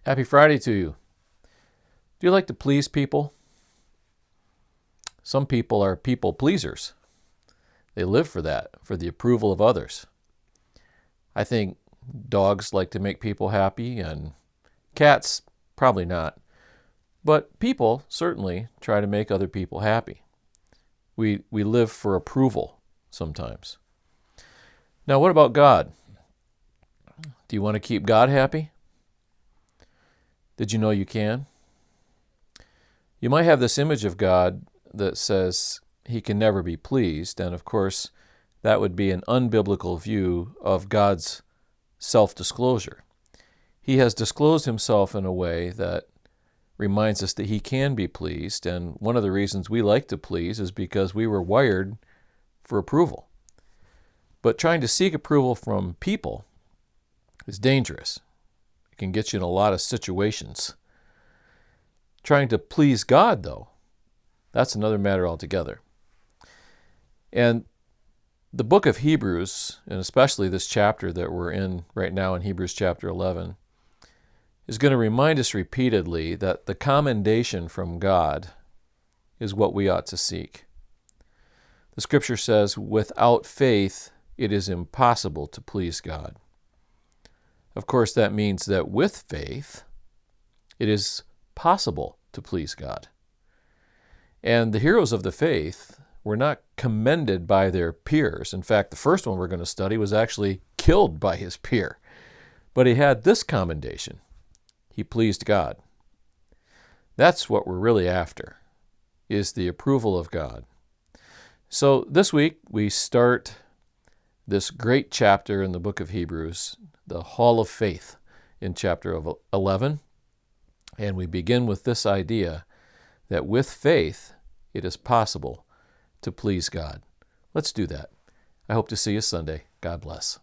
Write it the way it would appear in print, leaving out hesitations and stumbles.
Happy Friday to you. Do you like to please people? Some people are people pleasers. They live for that, for the approval of others. I think dogs like to make people happy, and cats probably not. But people certainly try to make other people happy. We live for approval sometimes. Now, what about God? Do you want to keep God happy? Did you know you can? You might have this image of God that says he can never be pleased, and of course, that would be an unbiblical view of God's self-disclosure. He has disclosed himself in a way that reminds us that he can be pleased, and one of the reasons we like to please is because we were wired for approval. But trying to seek approval from people is dangerous. It can get you in a lot of situations. Trying to please God, though, that's another matter altogether. And the book of Hebrews, and especially this chapter that we're in right now in Hebrews chapter 11, is going to remind us repeatedly that the commendation from God is what we ought to seek. The scripture says, without faith, it is impossible to please God. Of course, that means that with faith, it is possible to please God. And the heroes of the faith were not commended by their peers. In fact, the first one we're going to study was actually killed by his peer. But he had this commendation. He pleased God. That's what we're really after, is the approval of God. So this week, we start this great chapter in the book of Hebrews, the Hall of Faith, in chapter 11. And we begin with this idea that with faith, it is possible to please God. Let's do that. I hope to see you Sunday. God bless.